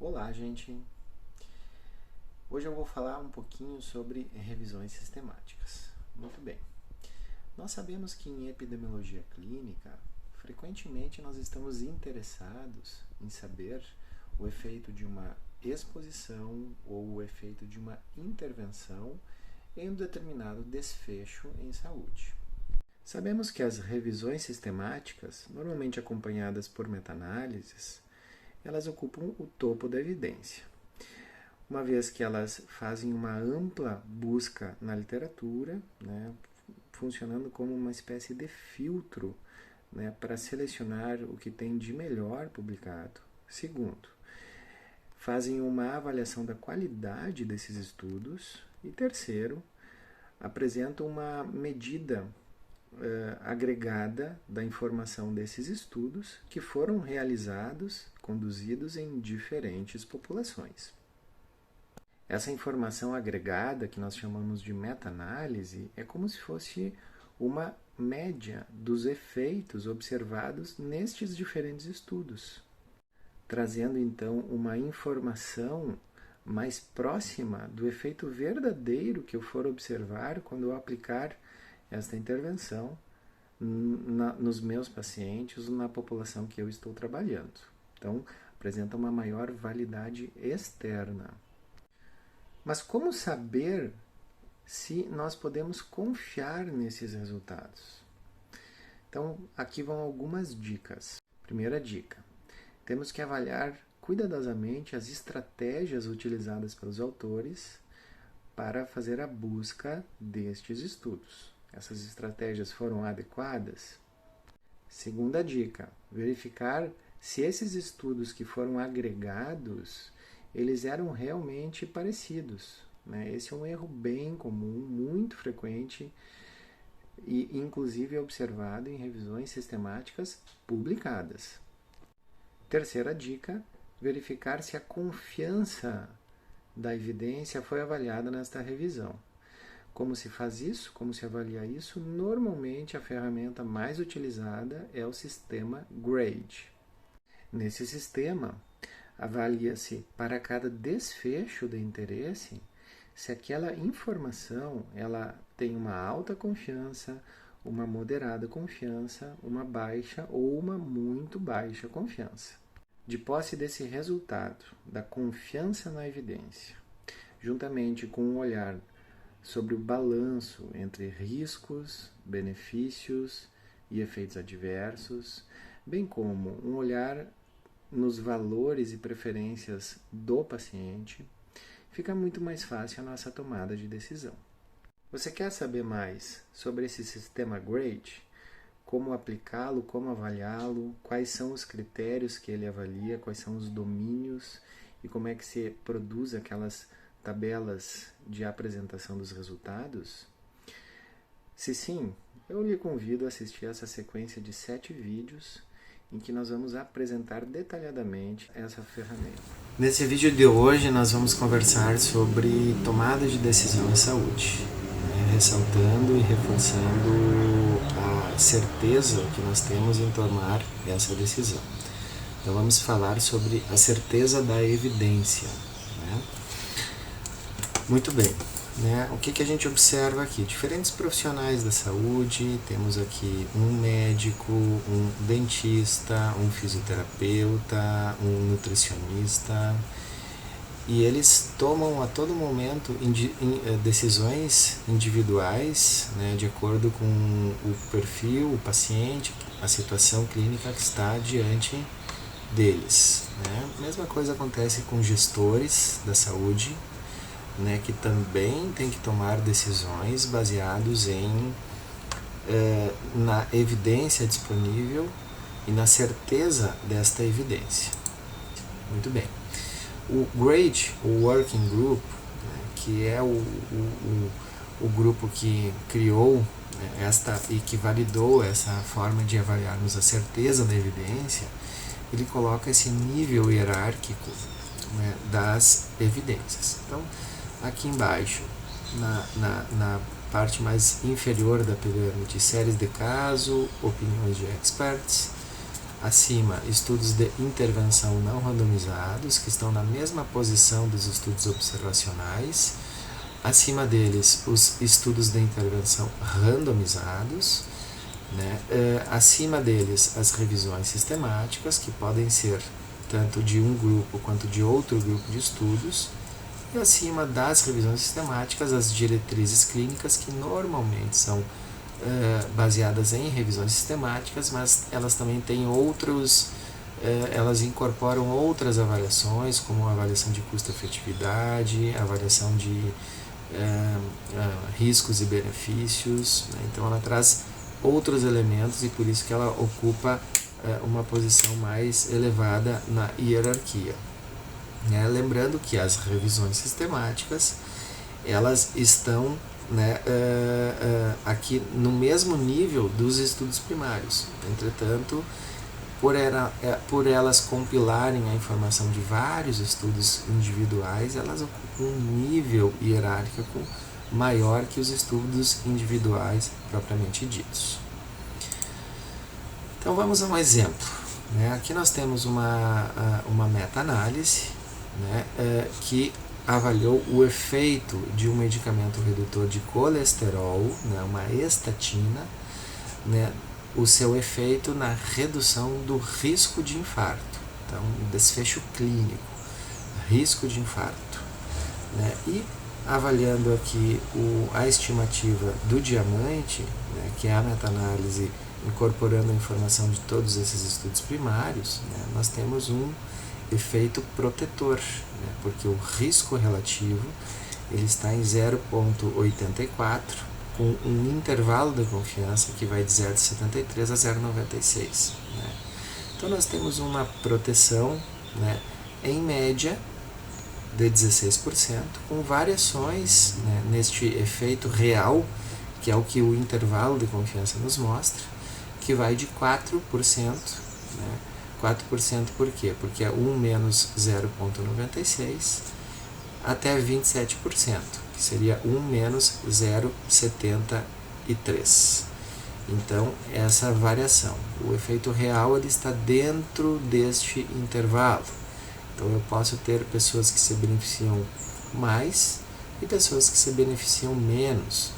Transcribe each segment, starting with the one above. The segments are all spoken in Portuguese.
Olá, gente! Hoje eu vou falar um pouquinho sobre revisões sistemáticas. Muito bem. Nós sabemos que em epidemiologia clínica, frequentemente nós estamos interessados em saber o efeito de uma exposição ou o efeito de uma intervenção em um determinado desfecho em saúde. Sabemos que as revisões sistemáticas, normalmente acompanhadas por meta-análises, elas ocupam o topo da evidência, uma vez que elas fazem uma ampla busca na literatura, funcionando como uma espécie de filtro, para selecionar o que tem de melhor publicado. Segundo, fazem uma avaliação da qualidade desses estudos. E terceiro, apresentam uma medida agregada da informação desses estudos que foram realizados, conduzidos em diferentes populações. Essa informação agregada, que nós chamamos de meta-análise, é como se fosse uma média dos efeitos observados nestes diferentes estudos, trazendo então uma informação mais próxima do efeito verdadeiro que eu for observar quando eu aplicar esta intervenção nos meus pacientes ou na população que eu estou trabalhando. Então, apresenta uma maior validade externa. Mas como saber se nós podemos confiar nesses resultados? Então, aqui vão algumas dicas. Primeira dica: temos que avaliar cuidadosamente as estratégias utilizadas pelos autores para fazer a busca destes estudos. Essas estratégias foram adequadas? Segunda dica: verificar se esses estudos que foram agregados, eles eram realmente parecidos. Esse é um erro bem comum, muito frequente e inclusive observado em revisões sistemáticas publicadas. Terceira dica: verificar se a confiança da evidência foi avaliada nesta revisão. Como se faz isso? Como se avalia isso? Normalmente a ferramenta mais utilizada é o sistema GRADE. Nesse sistema, avalia-se para cada desfecho de interesse se aquela informação ela tem uma alta confiança, uma moderada confiança, uma baixa ou uma muito baixa confiança. De posse desse resultado, da confiança na evidência, juntamente com um olhar sobre o balanço entre riscos, benefícios e efeitos adversos, bem como um olhar nos valores e preferências do paciente, fica muito mais fácil a nossa tomada de decisão. Você quer saber mais sobre esse sistema GRADE? Como aplicá-lo, como avaliá-lo, quais são os critérios que ele avalia, quais são os domínios e como é que se produz aquelas tabelas de apresentação dos resultados? Se sim, eu lhe convido a assistir essa sequência de 7 vídeos em que nós vamos apresentar detalhadamente essa ferramenta. Nesse vídeo de hoje nós vamos conversar sobre tomada de decisão em saúde, ressaltando e reforçando a certeza que nós temos em tomar essa decisão. Então vamos falar sobre a certeza da evidência. Muito bem. O que a gente observa aqui? Diferentes profissionais da saúde, temos aqui um médico, um dentista, um fisioterapeuta, um nutricionista, e eles tomam a todo momento decisões individuais, de acordo com o perfil, o paciente, a situação clínica que está diante deles. Mesma coisa acontece com gestores da saúde, que também tem que tomar decisões baseadas na evidência disponível e na certeza desta evidência. Muito bem. O GRADE, o Working Group, que é o grupo que criou e que validou essa forma de avaliarmos a certeza da evidência, ele coloca esse nível hierárquico das evidências. Então, aqui embaixo, na parte mais inferior da pirâmide, séries de caso, opiniões de experts. acima, estudos de intervenção não randomizados, que estão na mesma posição dos estudos observacionais. Acima deles, os estudos de intervenção randomizados. Né? Acima deles, as revisões sistemáticas, que podem ser tanto de um grupo quanto de outro grupo de estudos. E acima das revisões sistemáticas, as diretrizes clínicas, que normalmente são baseadas em revisões sistemáticas, mas elas também têm outros, elas incorporam outras avaliações, como a avaliação de custo-efetividade, avaliação de riscos e benefícios, né? Então ela traz outros elementos e por isso que ela ocupa uma posição mais elevada na hierarquia. Né? Lembrando que as revisões sistemáticas, elas estão, né, aqui no mesmo nível dos estudos primários. Entretanto, por elas compilarem a informação de vários estudos individuais, elas ocupam um nível hierárquico maior que os estudos individuais propriamente ditos. Então vamos a um exemplo. Né? Aqui nós temos uma meta-análise, né, que avaliou o efeito de um medicamento redutor de colesterol, né, uma estatina, né, o seu efeito na redução do risco de infarto. Então, desfecho clínico, risco de infarto. Né, e avaliando aqui a estimativa do diamante, né, que é a meta-análise incorporando a informação de todos esses estudos primários, né, nós temos um efeito protetor, né, porque o risco relativo ele está em 0,84, com um intervalo de confiança que vai de 0,73 a 0,96. Né. Então nós temos uma proteção, né, em média de 16%, com variações, né, neste efeito real, que é o que o intervalo de confiança nos mostra, que vai de 4%, né, 4% por quê? Porque é 1 menos 0,96 até 27%, que seria 1 menos 0,73. Então, essa variação. O efeito real ele está dentro deste intervalo. Então, eu posso ter pessoas que se beneficiam mais e pessoas que se beneficiam menos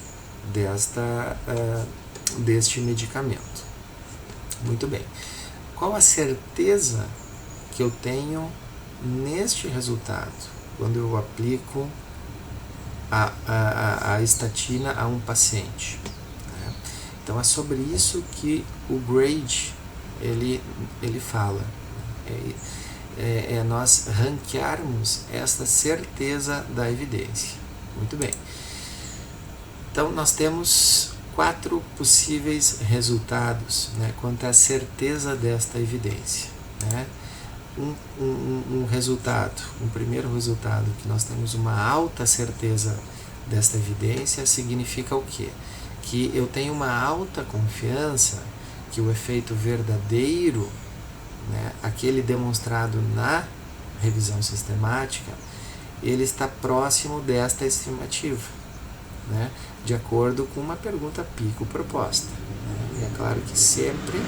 deste medicamento. Muito bem. Qual a certeza que eu tenho neste resultado, quando eu aplico a estatina a um paciente? Né? Então, é sobre isso que o GRADE ele fala. É nós ranquearmos esta certeza da evidência. Muito bem. Então, nós temos 4 possíveis resultados, né, quanto à certeza desta evidência. Né? Um primeiro resultado, que nós temos uma alta certeza desta evidência, significa o quê? Que eu tenho uma alta confiança que o efeito verdadeiro, né, aquele demonstrado na revisão sistemática, ele está próximo desta estimativa. Né, de acordo com uma pergunta pico proposta. Né? E é claro que sempre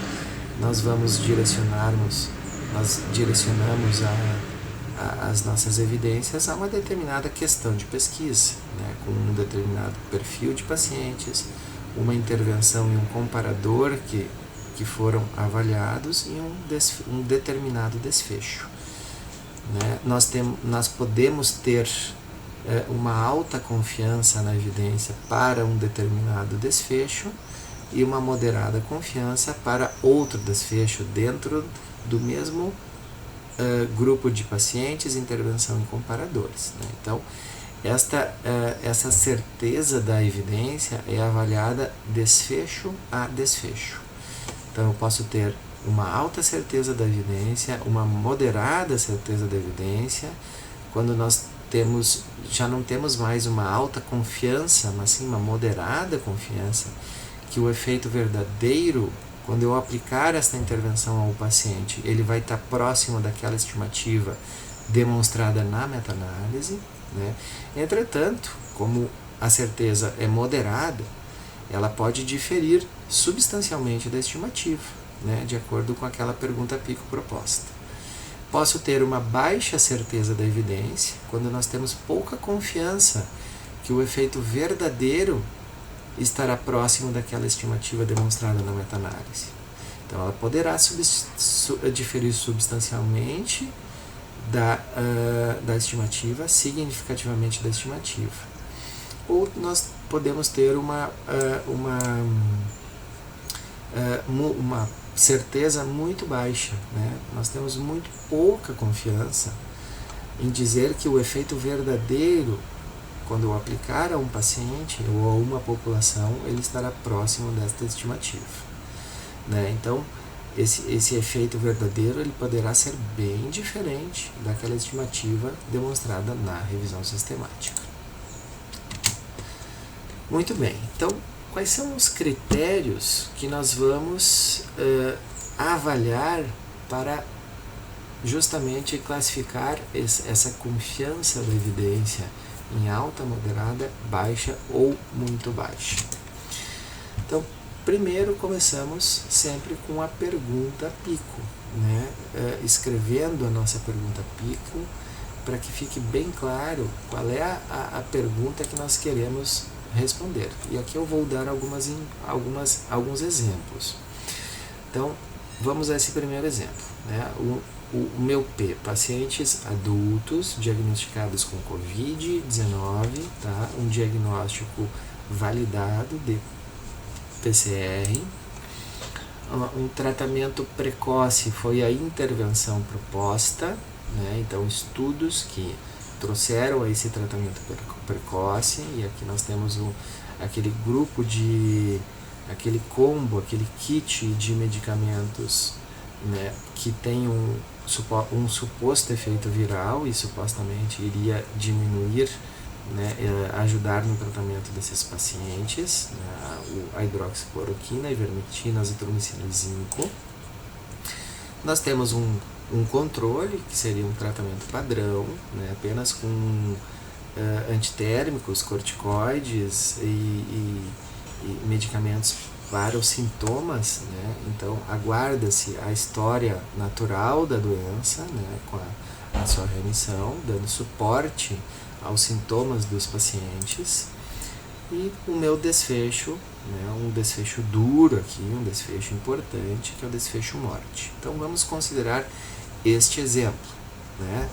nós direcionamos as nossas evidências a uma determinada questão de pesquisa, né? Com um determinado perfil de pacientes, uma intervenção e um comparador que foram avaliados e um determinado desfecho. Né? Nós podemos ter uma alta confiança na evidência para um determinado desfecho e uma moderada confiança para outro desfecho dentro do mesmo grupo de pacientes, intervenção e comparadores. Né? Então, essa certeza da evidência é avaliada desfecho a desfecho. Então, eu posso ter uma alta certeza da evidência, uma moderada certeza da evidência, quando nós já não temos mais uma alta confiança, mas sim uma moderada confiança, que o efeito verdadeiro, quando eu aplicar esta intervenção ao paciente, ele vai estar próximo daquela estimativa demonstrada na meta-análise. Né? Entretanto, como a certeza é moderada, ela pode diferir substancialmente da estimativa. né, de acordo com aquela pergunta pico proposta. Posso ter uma baixa certeza da evidência quando nós temos pouca confiança que o efeito verdadeiro estará próximo daquela estimativa demonstrada na meta-análise. Então, ela poderá diferir substancialmente da estimativa, significativamente da estimativa. Ou nós podemos ter uma certeza muito baixa, né? Nós temos muito pouca confiança em dizer que o efeito verdadeiro, quando eu aplicar a um paciente ou a uma população, ele estará próximo desta estimativa, né? Então, esse efeito verdadeiro ele poderá ser bem diferente daquela estimativa demonstrada na revisão sistemática. Muito bem, então quais são os critérios que nós vamos avaliar para justamente classificar essa confiança da evidência em alta, moderada, baixa ou muito baixa? Então, primeiro começamos sempre com a pergunta pico, né? Escrevendo a nossa pergunta pico para que fique bem claro qual é a pergunta que nós queremos responder. E aqui eu vou dar alguns exemplos. Então, vamos a esse primeiro exemplo, né? O meu P, pacientes adultos diagnosticados com Covid-19, tá? Um diagnóstico validado de PCR, um tratamento precoce foi a intervenção proposta, né? Então, estudos que trouxeram a esse tratamento precoce, e aqui nós temos aquele grupo aquele combo, aquele kit de medicamentos, né, que tem um suposto efeito viral e supostamente iria diminuir, né, ajudar no tratamento desses pacientes, né, a hidroxicloroquina, a ivermectina, azitromicina e zinco. Nós temos um controle, que seria um tratamento padrão, né, apenas com antitérmicos, corticoides e medicamentos para os sintomas, né? Então, aguarda-se a história natural da doença, né, com a sua remissão, dando suporte aos sintomas dos pacientes. E o meu desfecho, né, um desfecho duro aqui, um desfecho importante, que é o desfecho morte. Então, vamos considerar este exemplo, né?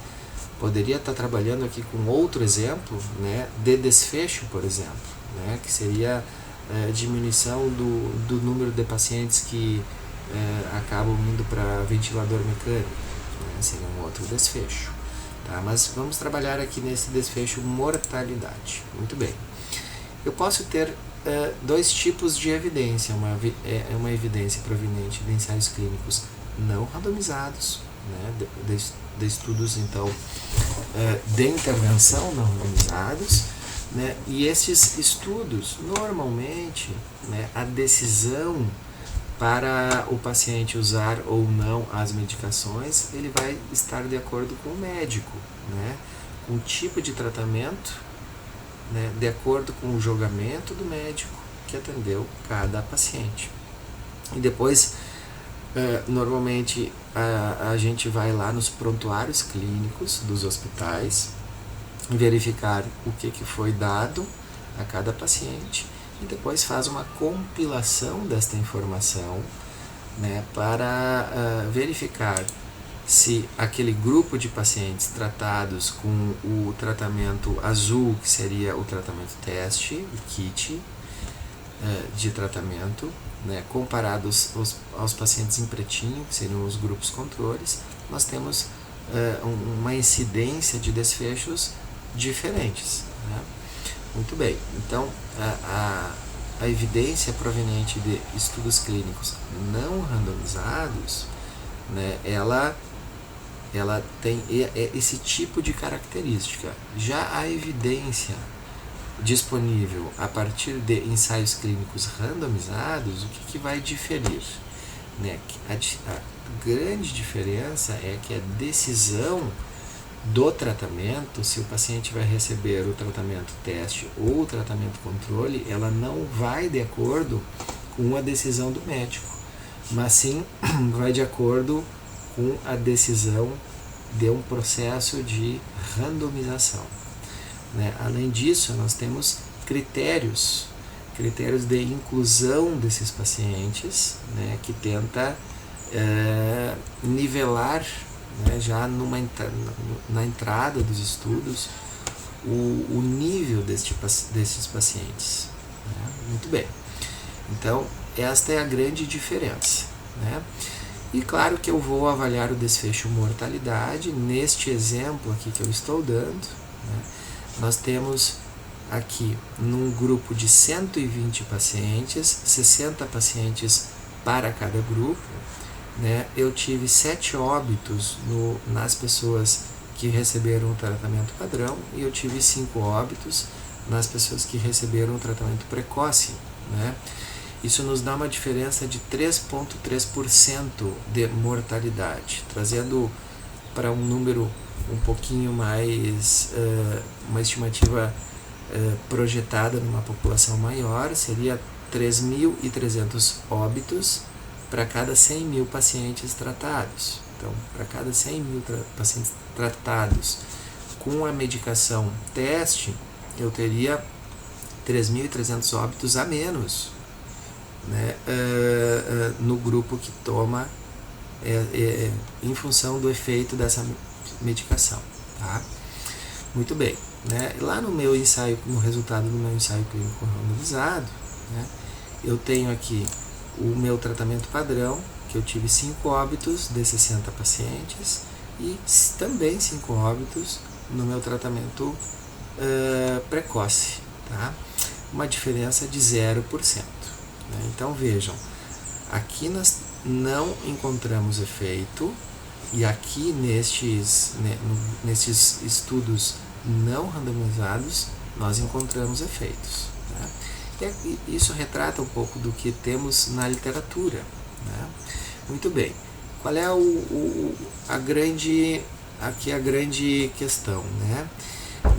Poderia estar trabalhando aqui com outro exemplo, né, de desfecho, por exemplo, né, que seria diminuição do número de pacientes que acabam indo para ventilador mecânico, né, seria um outro desfecho. Tá? Mas vamos trabalhar aqui nesse desfecho mortalidade. Muito bem. Eu posso ter dois tipos de evidência, uma evidência proveniente de ensaios clínicos não randomizados, né, de estudos então de intervenção não randomizados, né, e esses estudos normalmente, né, a decisão para o paciente usar ou não as medicações, ele vai estar de acordo com o médico, né, com o tipo de tratamento, né, de acordo com o julgamento do médico que atendeu cada paciente. E depois, normalmente, a gente vai lá nos prontuários clínicos dos hospitais, verificar o que foi dado a cada paciente e depois faz uma compilação desta informação, né, para verificar se aquele grupo de pacientes tratados com o tratamento azul, que seria o tratamento teste, o kit de tratamento, né, comparados aos pacientes em pretinho, que seriam os grupos controles, nós temos uma incidência de desfechos diferentes, né? Muito bem, então a evidência proveniente de estudos clínicos não randomizados, né, ela tem esse tipo de característica. Já a evidência disponível a partir de ensaios clínicos randomizados, o que vai diferir? Né? A grande diferença é que a decisão do tratamento, se o paciente vai receber o tratamento teste ou o tratamento controle, ela não vai de acordo com a decisão do médico, mas sim vai de acordo com a decisão de um processo de randomização. Né? Além disso, nós temos critérios de inclusão desses pacientes, né, que tenta nivelar, né, já na entrada dos estudos o nível desses pacientes. Né? Muito bem. Então, esta é a grande diferença. Né? E claro que eu vou avaliar o desfecho mortalidade. Neste exemplo aqui que eu estou dando, né, nós temos aqui num grupo de 120 pacientes, 60 pacientes para cada grupo, né, eu tive 7 óbitos nas pessoas que receberam o tratamento padrão e eu tive 5 óbitos nas pessoas que receberam o tratamento precoce. Né? Isso nos dá uma diferença de 3,3% de mortalidade, trazendo para um número um pouquinho mais, uma estimativa projetada numa população maior, seria 3.300 óbitos para cada 100 mil pacientes tratados. Então, para cada 100 mil pacientes tratados com a medicação teste, eu teria 3.300 óbitos a menos, né, no grupo que toma em função do efeito dessa medicação. Tá? Muito bem. Né? Lá no meu ensaio, no resultado do meu ensaio clínico randomizado, né, eu tenho aqui o meu tratamento padrão, que eu tive 5 óbitos de 60 pacientes e também 5 óbitos no meu tratamento precoce. Tá? Uma diferença de 0%. Né? Então vejam, aqui não encontramos efeito e aqui nestes estudos não randomizados nós encontramos efeitos. Né? E isso retrata um pouco do que temos na literatura. Né? Muito bem. Qual é a grande questão? Né?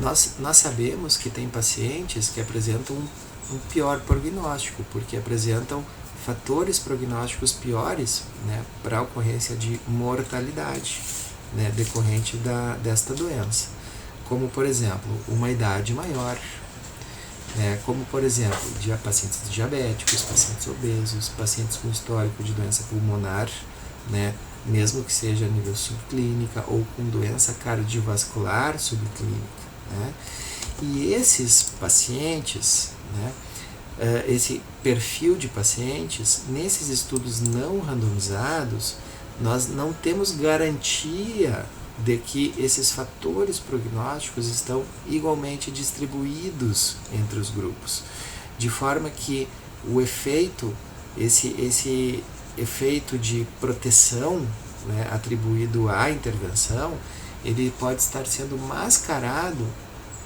Nós sabemos que tem pacientes que apresentam um pior prognóstico, porque apresentam fatores prognósticos piores, né, para a ocorrência de mortalidade, né, decorrente desta doença. Como, por exemplo, uma idade maior, né, como, por exemplo, pacientes diabéticos, pacientes obesos, pacientes com histórico de doença pulmonar, né, mesmo que seja a nível subclínica, ou com doença cardiovascular subclínica. Né? E esses pacientes, né, esse perfil de pacientes, nesses estudos não randomizados, nós não temos garantia de que esses fatores prognósticos estão igualmente distribuídos entre os grupos, de forma que o efeito, esse efeito de proteção, né, atribuído à intervenção, ele pode estar sendo mascarado,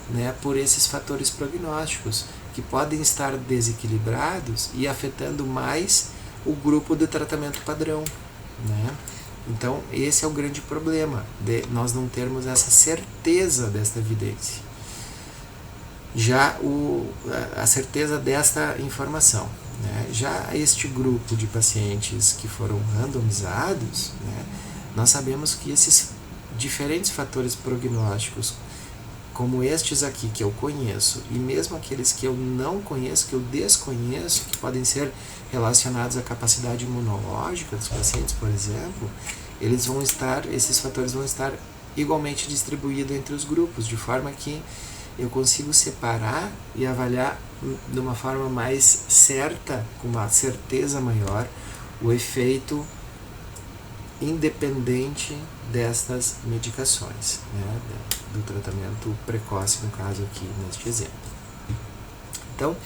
né, por esses fatores prognósticos, que podem estar desequilibrados e afetando mais o grupo do tratamento padrão. Né? Então, esse é o grande problema, de nós não termos essa certeza desta evidência. Já a certeza desta informação. Né? Já este grupo de pacientes que foram randomizados, né, nós sabemos que esses diferentes fatores prognósticos, como estes aqui que eu conheço, e mesmo aqueles que eu não conheço, que eu desconheço, que podem ser relacionados à capacidade imunológica dos pacientes, por exemplo, esses fatores vão estar igualmente distribuídos entre os grupos, de forma que eu consigo separar e avaliar de uma forma mais certa, com uma certeza maior, o efeito independente destas medicações, né, do tratamento precoce, no caso aqui, neste exemplo. Então,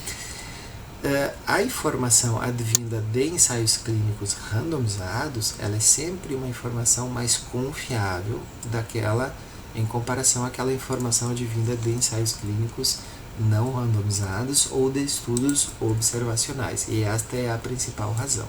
a informação advinda de ensaios clínicos randomizados, ela é sempre uma informação mais confiável daquela, em comparação àquela informação advinda de ensaios clínicos não randomizados ou de estudos observacionais. E esta é a principal razão.